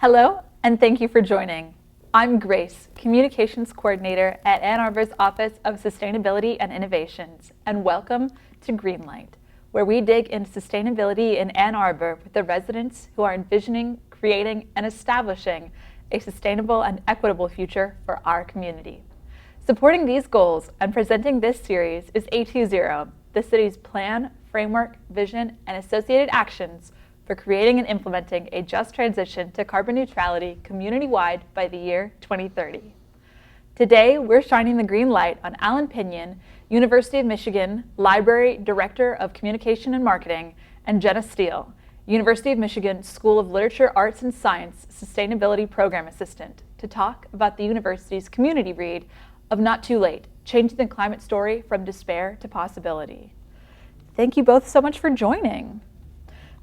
Hello, and thank you for joining. I'm Grace, Communications Coordinator at Ann Arbor's Office of Sustainability and Innovations, and welcome to Greenlight, where we dig into sustainability in Ann Arbor with the residents who are envisioning, creating, and establishing a sustainable and equitable future for our community. Supporting these goals and presenting this series is A20, the city's plan, framework, vision, and associated actions for creating and implementing a just transition to carbon neutrality community-wide by the year 2030. Today, we're shining the green light on Alan Piñon, University of Michigan Library Director of Communication and Marketing, and Jenna Steele, University of Michigan School of Literature, Arts, and Science Sustainability Program Assistant, to talk about the university's community read of Not Too Late, Changing the Climate Story from Despair to Possibility. Thank you both so much for joining.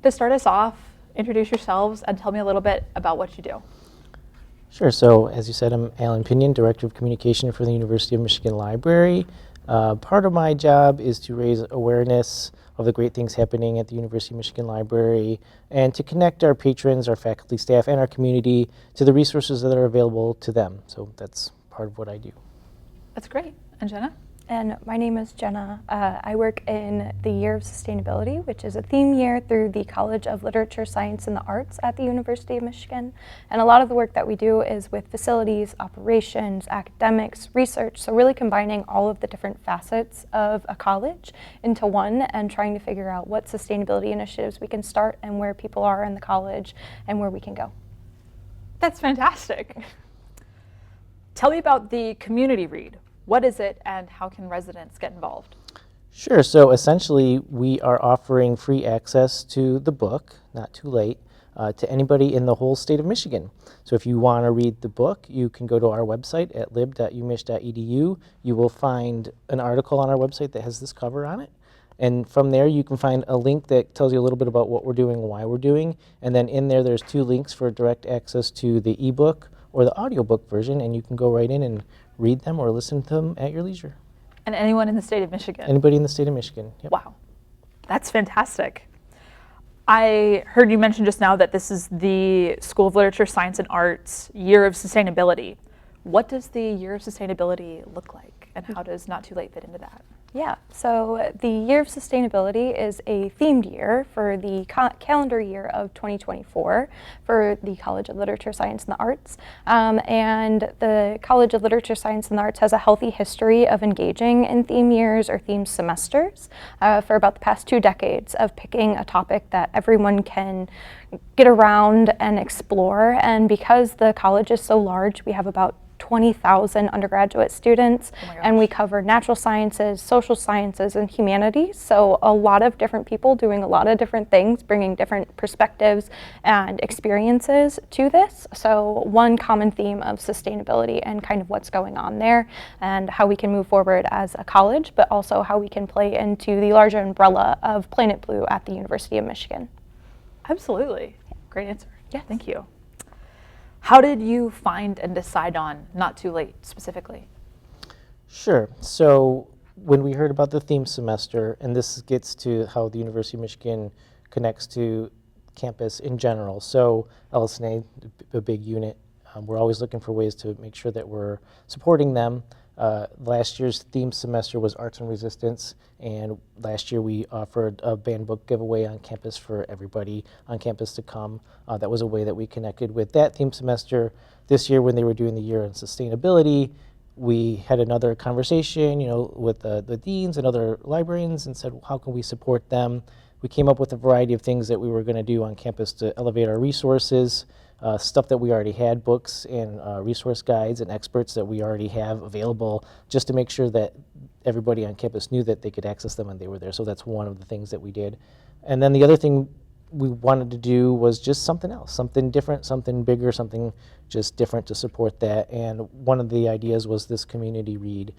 To start us off, introduce yourselves and tell me a little bit about what you do. Sure. So, as you said, I'm Alan Piñon, Director of Communication for the University of Michigan Library. Part of my job is to raise awareness of the great things happening at the University of Michigan Library and to connect our patrons, our faculty, staff, and our community to the resources that are available to them. So that's part of what I do. That's great. And Jenna? And my name is Jenna. I work in the Year of Sustainability, which is a theme year through the College of Literature, Science, and the Arts at the University of Michigan. And a lot of the work that we do is with facilities, operations, academics, research, so really combining all of the different facets of a college into one and trying to figure out what sustainability initiatives we can start and where people are in the college and where we can go. That's fantastic. Tell me about the community read. What is it and how can residents get involved? Sure. So essentially, we are offering free access to the book, Not Too Late, to anybody in the whole state of Michigan. So if you want to read the book, you can go to our website at lib.umich.edu. You will find an article on our website that has this cover on it. And from there, you can find a link that tells you a little bit about what we're doing and why we're doing. And then in there, there's 2 links for direct access to the ebook or the audiobook version, and you can go right in and read them or listen to them at your leisure. And anyone in the state of Michigan? Anybody in the state of Michigan. Yep. Wow, that's fantastic. I heard you mention just now that this is the School of Literature, Science, and Arts Year of Sustainability. What does the Year of Sustainability look like, and how does Not Too Late fit into that? Yeah, so the Year of Sustainability is a themed year for the calendar year of 2024 for the College of Literature, Science, and the Arts. And the College of Literature, Science, and the Arts has a healthy history of engaging in theme years or theme semesters for about the past 2 decades of picking a topic that everyone can get around and explore. And because the college is so large, we have about 20,000 undergraduate students, and we cover natural sciences, social sciences, and humanities. So a lot of different people doing a lot of different things, bringing different perspectives and experiences to this. So one common theme of sustainability and kind of what's going on there and how we can move forward as a college, but also how we can play into the larger umbrella of Planet Blue at the University of Michigan. Absolutely. Great answer. Yeah, thank you. How did you find and decide on Not Too Late specifically? Sure. So when we heard about the theme semester, and this gets to how the University of Michigan connects to campus in general. So LSNA, a big unit, we're always looking for ways to make sure that we're supporting them. Last year's theme semester was Arts and Resistance, and last year we offered a banned book giveaway on campus for everybody on campus to come. That was a way that we connected with that theme semester. This year, when they were doing the Year in Sustainability, we had another conversation, with the deans and other librarians and said, well, how can we support them? We came up with a variety of things that we were going to do on campus to elevate our resources. Stuff that we already had, books and resource guides and experts that we already have available, just to make sure that everybody on campus knew that they could access them when they were there. So that's one of the things that we did. And then the other thing we wanted to do was just something else, something different, something bigger, something just different to support that. And one of the ideas was this community read.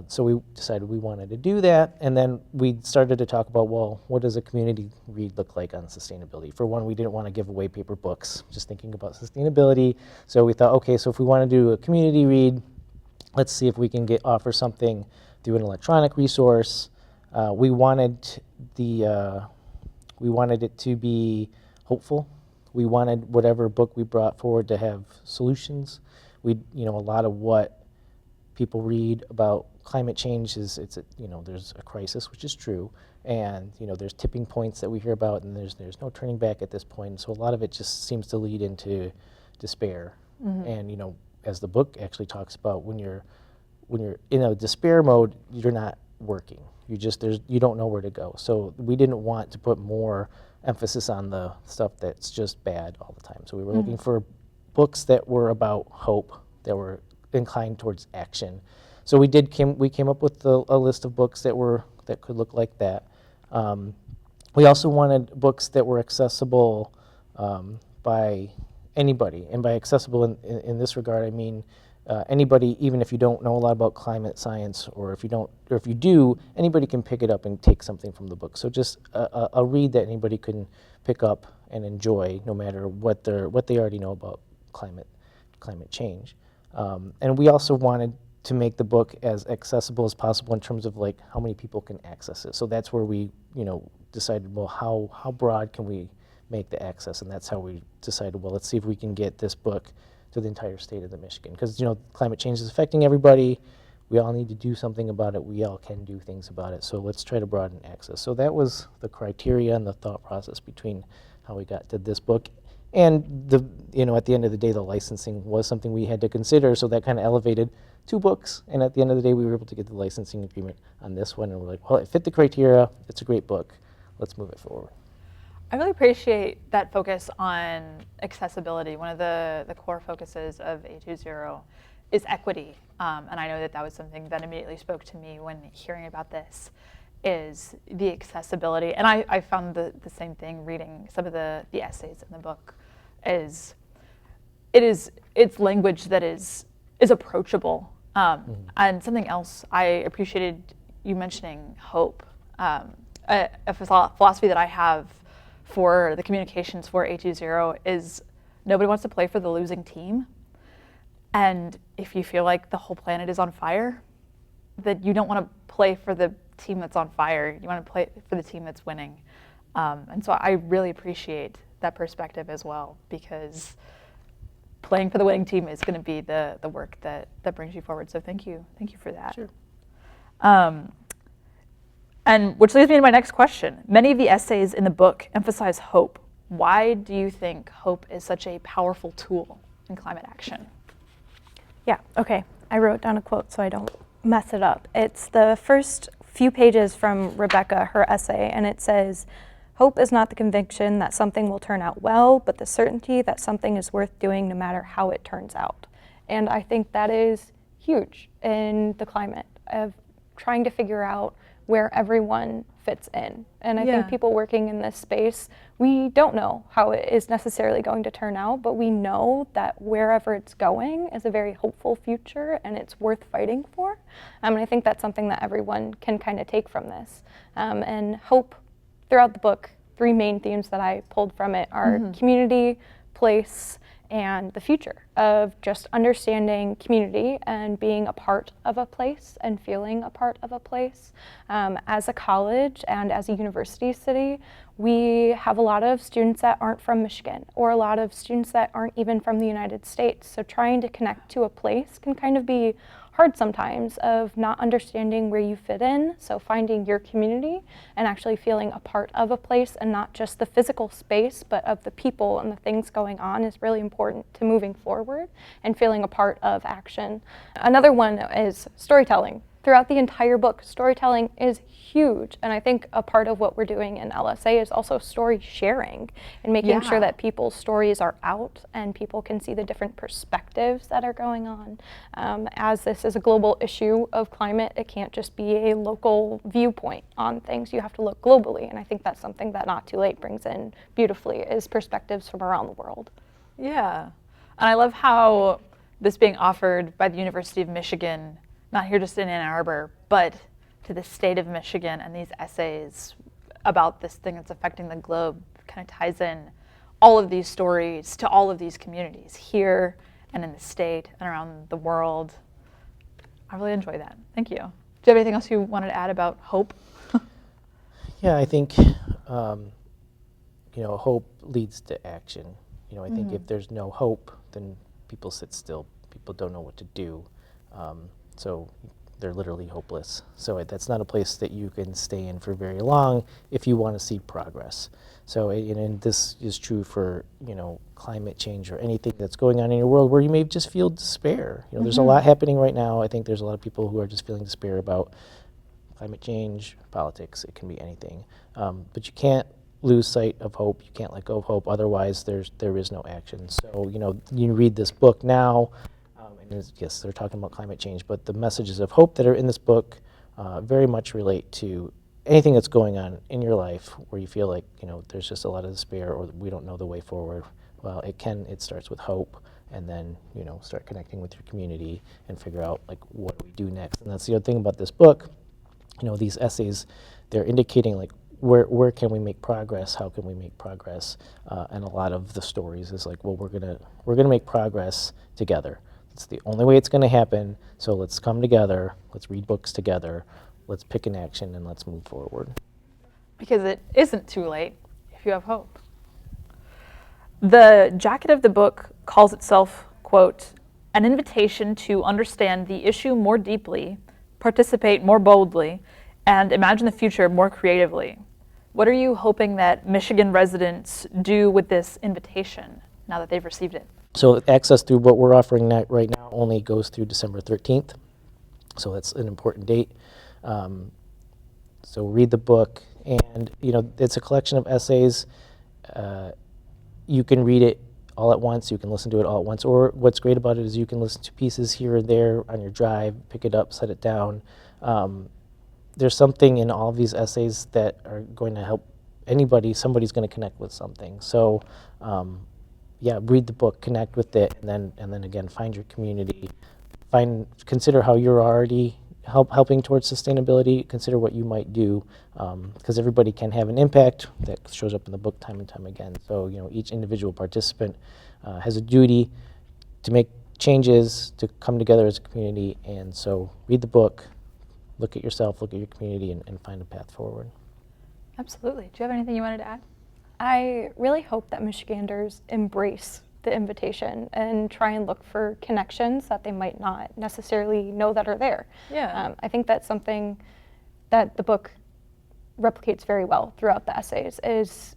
So we decided we wanted to do that, and then we started to talk about, well, what does a community read look like on sustainability? For one, we didn't want to give away paper books, just thinking about sustainability. So we thought, okay, so if we want to do a community read, let's see if we can offer something through an electronic resource. We wanted it to be hopeful. We wanted whatever book we brought forward to have solutions. A lot of what people read about climate change is there's a crisis, which is true, and there's tipping points that we hear about, and there's no turning back at this point. So a lot of it just seems to lead into despair. And as the book actually talks about, when you're in a despair mode, you're not working. You don't know where to go. So we didn't want to put more emphasis on the stuff that's just bad all the time. So we were looking for books that were about hope, that were inclined towards action. So we came up with a list of books that could look like that. We also wanted books that were accessible by anybody, and by accessible in this regard, I mean anybody, even if you don't know a lot about climate science, or if you do, anybody can pick it up and take something from the book. So just a read that anybody can pick up and enjoy, no matter what they already know about climate change. And we also wanted to make the book as accessible as possible in terms of like how many people can access it. So that's where we decided, well, how broad can we make the access, and that's how we decided, well, let's see if we can get this book to the entire state of Michigan, because climate change is affecting everybody. We all need to do something about it. We all can do things about it. So let's try to broaden access. So that was the criteria and the thought process between how we got to this book. And at the end of the day, the licensing was something we had to consider. So that kind of elevated 2 books. And at the end of the day, we were able to get the licensing agreement on this one. And we're like, well, it fit the criteria. It's a great book. Let's move it forward. I really appreciate that focus on accessibility. One of the core focuses of A20 is equity. And I know that was something that immediately spoke to me when hearing about this, is the accessibility. And I found the same thing reading some of the essays in the book. It's language that is approachable. And something else I appreciated you mentioning, hope. A philosophy that I have for the communications for A20 is nobody wants to play for the losing team. And if you feel like the whole planet is on fire, that you don't want to play for the team that's on fire. You want to play for the team that's winning. And so I really appreciate that perspective as well, because playing for the winning team is going to be the work that brings you forward. So thank you for that. Sure. And which leads me to my next question. Many of the essays in the book emphasize hope. Why do you think hope is such a powerful tool in climate action? Yeah, okay. I wrote down a quote so I don't mess it up. It's the first few pages from Rebecca, her essay, and it says, "Hope is not the conviction that something will turn out well, but the certainty that something is worth doing no matter how it turns out." And I think that is huge in the climate of trying to figure out where everyone fits in. And I think people working in this space, we don't know how it is necessarily going to turn out, but we know that wherever it's going is a very hopeful future and it's worth fighting for. And I think that's something that everyone can kind of take from this. And hope throughout the book, 3 main themes that I pulled from it are community, place, and the future of just understanding community and being a part of a place and feeling a part of a place. As a college and as a university city, we have a lot of students that aren't from Michigan, or a lot of students that aren't even from the United States. So trying to connect to a place can kind of be hard sometimes, of not understanding where you fit in. So finding your community and actually feeling a part of a place, and not just the physical space, but of the people and the things going on, is really important to moving forward and feeling a part of action. Another one is storytelling. Throughout the entire book, storytelling is huge. And I think a part of what we're doing in LSA is also story sharing and making sure that people's stories are out and people can see the different perspectives that are going on. As this is a global issue of climate, it can't just be a local viewpoint on things. You have to look globally. And I think that's something that Not Too Late brings in beautifully, is perspectives from around the world. Yeah. And I love how this being offered by the University of Michigan, not here just in Ann Arbor, but to the state of Michigan, and these essays about this thing that's affecting the globe kind of ties in all of these stories to all of these communities here and in the state and around the world. I really enjoy that. Thank you. Do you have anything else you wanted to add about hope? Yeah, I think hope leads to action. I think if there's no hope, then people sit still. People don't know what to do. So they're literally hopeless. So that's not a place that you can stay in for very long if you want to see progress. So, and this is true for, climate change or anything that's going on in your world where you may just feel despair. There's a lot happening right now. I think there's a lot of people who are just feeling despair about climate change, politics. It can be anything. But you can't lose sight of hope. You can't let go of hope. Otherwise, there is no action. So, you read this book now, and yes, they're talking about climate change, but the messages of hope that are in this book very much relate to anything that's going on in your life where you feel like, there's just a lot of despair or we don't know the way forward. Well, it starts with hope, and then, start connecting with your community and figure out, like, what do we do next? And that's the other thing about this book. These essays, they're indicating, like, where can we make progress? How can we make progress? And a lot of the stories is like, well, we're gonna make progress together. It's the only way it's going to happen. So let's come together. Let's read books together. Let's pick an action and let's move forward. Because it isn't too late if you have hope. The jacket of the book calls itself, quote, an invitation to understand the issue more deeply, participate more boldly, and imagine the future more creatively. What are you hoping that Michigan residents do with this invitation now that they've received it? So access through what we're offering right now only goes through December 13th. So that's an important date. So read the book, and it's a collection of essays. You can read it all at once. You can listen to it all at once. Or what's great about it is you can listen to pieces here and there on your drive, pick it up, set it down. There's something in all of these essays that are going to help anybody. Somebody's going to connect with something. So yeah, read the book, connect with it, and then again, find your community. Consider how you're already helping towards sustainability. Consider what you might do, because everybody can have an impact that shows up in the book time and time again. So each individual participant has a duty to make changes, to come together as a community. And so read the book, look at yourself, look at your community, and find a path forward. Absolutely. Do you have anything you wanted to add? I really hope that Michiganders embrace the invitation and try and look for connections that they might not necessarily know that are there. Yeah. I think that's something that the book replicates very well throughout the essays is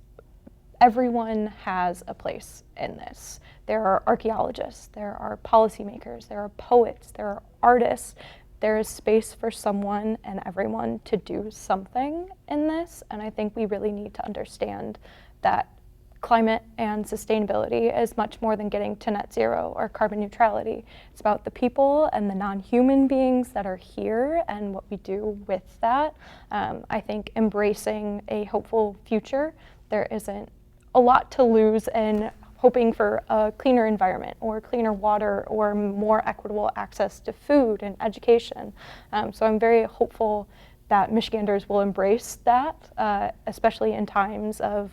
everyone has a place in this. There are archaeologists, there are policymakers, there are poets, there are artists. There is space for someone and everyone to do something in this, and I think we really need to understand that climate and sustainability is much more than getting to net zero or carbon neutrality. It's about the people and the non-human beings that are here and what we do with that. I think embracing a hopeful future, there isn't a lot to lose in hoping for a cleaner environment or cleaner water or more equitable access to food and education. So I'm very hopeful that Michiganders will embrace that, especially in times of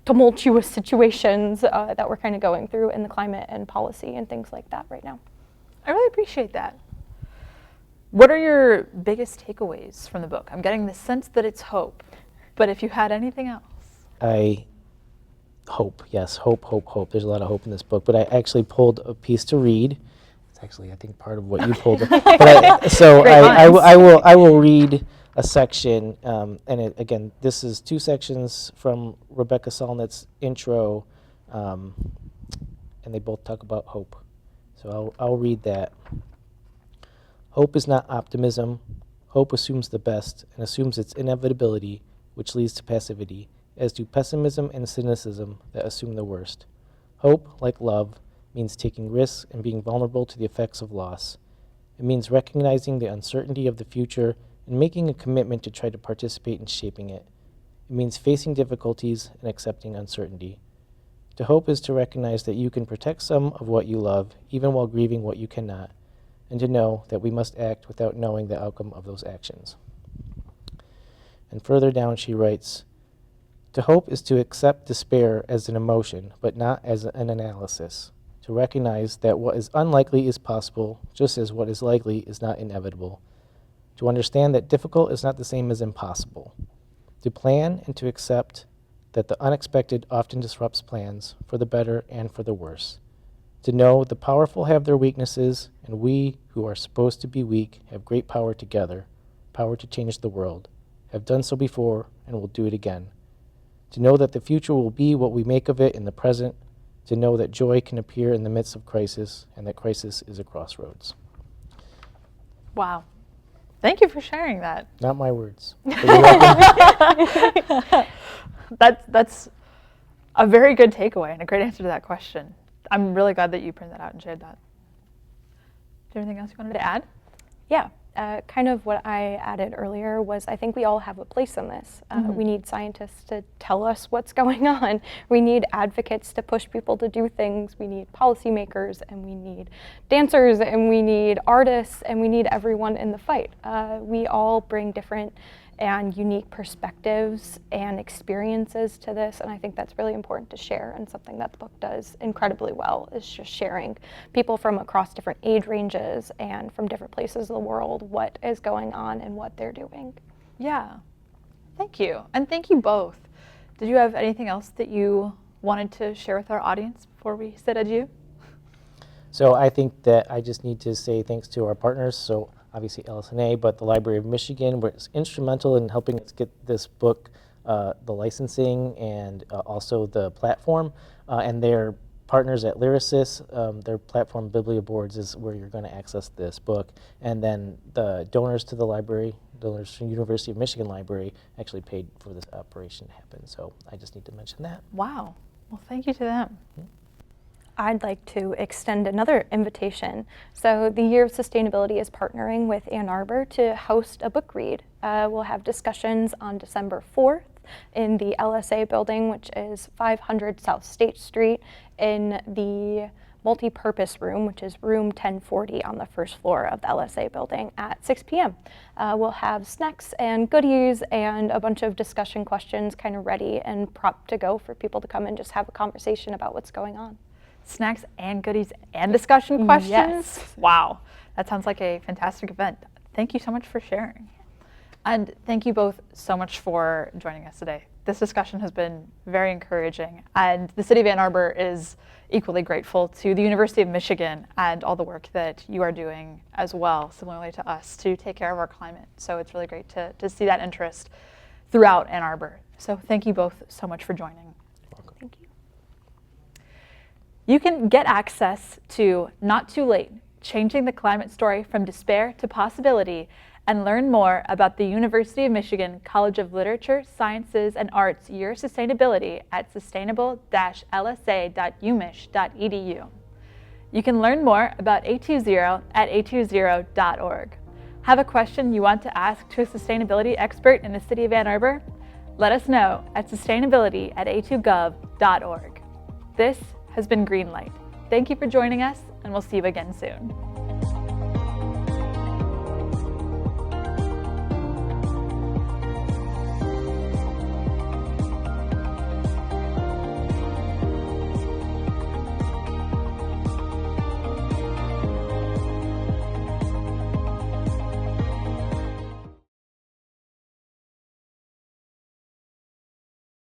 tumultuous situations that we're kind of going through in the climate and policy and things like that right now. I really appreciate that. What are your biggest takeaways from the book? I'm getting the sense that it's hope, but if you had anything else. Hope, yes, hope. There's a lot of hope in this book, but I actually pulled a piece to read. It's actually, I think, part of what you pulled. I will read a section, and again, this is two sections from Rebecca Solnit's intro, and they both talk about hope. So I'll read that. Hope is not optimism. Hope assumes the best and assumes its inevitability, which leads to passivity, as do pessimism and cynicism that assume the worst. Hope, like love, means taking risks and being vulnerable to the effects of loss. It means recognizing the uncertainty of the future and making a commitment to try to participate in shaping it. It means facing difficulties and accepting uncertainty. To hope is to recognize that you can protect some of what you love, even while grieving what you cannot, and to know that we must act without knowing the outcome of those actions. And further down she writes, to hope is to accept despair as an emotion, but not as an analysis. To recognize that what is unlikely is possible, just as what is likely is not inevitable. To understand that difficult is not the same as impossible. To plan and to accept that the unexpected often disrupts plans for the better and for the worse. To know the powerful have their weaknesses, and we who are supposed to be weak have great power together, power to change the world, have done so before and will do it again. To know that the future will be what we make of it in the present, to know that joy can appear in the midst of crisis, and that crisis is a crossroads. Wow. Thank you for sharing that. Not my words. But you're welcome. That's a very good takeaway and a great answer to that question. I'm really glad that you printed that out and shared that. Is there anything else you wanted to add? Yeah, kind of what I added earlier was I think we all have a place in this. We need scientists to tell us what's going on. We need advocates to push people to do things. We need policymakers, and we need dancers, and we need artists, and we need everyone in the fight. We all bring different and unique perspectives and experiences to this, and I think that's really important to share, and something that the book does incredibly well is just sharing people from across different age ranges and from different places of the world what is going on and what they're doing. Yeah, thank you, and thank you both. Did you have anything else that you wanted to share with our audience before we said adieu? So I think that I just need to say thanks to our partners. So obviously LSNA, but the Library of Michigan was instrumental in helping us get this book, the licensing, and also the platform. And their partners at Lyrasis, their platform BiblioBoards is where you're going to access this book. And then the donors to the library, donors from University of Michigan Library, actually paid for this operation to happen. So I just need to mention that. Wow. Well, thank you to them. I'd like to extend another invitation. So the Year of Sustainability is partnering with Ann Arbor to host a book read. We'll have discussions on December 4th in the LSA building, which is 500 South State Street, in the multi-purpose room, which is room 1040 on the first floor of the LSA building at 6 p.m. We'll have snacks and goodies and a bunch of discussion questions kind of ready and prepped to go for people to come and just have a conversation about what's going on. Snacks and goodies and discussion questions? Yes. Wow, that sounds like a fantastic event. Thank you so much for sharing. And thank you both so much for joining us today. This discussion has been very encouraging, and the City of Ann Arbor is equally grateful to the University of Michigan and all the work that you are doing as well, similarly to us, to take care of our climate. So it's really great to see that interest throughout Ann Arbor. So thank you both so much for joining. Thank you. You can get access to Not Too Late, Changing the Climate Story from Despair to Possibility, and learn more about the University of Michigan College of Literature, Sciences, and Arts Year Sustainability at sustainable-lsa.umich.edu. You can learn more about A20 at a20.org. Have a question you want to ask to a sustainability expert in the City of Ann Arbor? Let us know at sustainability@a2gov.org. This has been Greenlight. Thank you for joining us, and we'll see you again soon.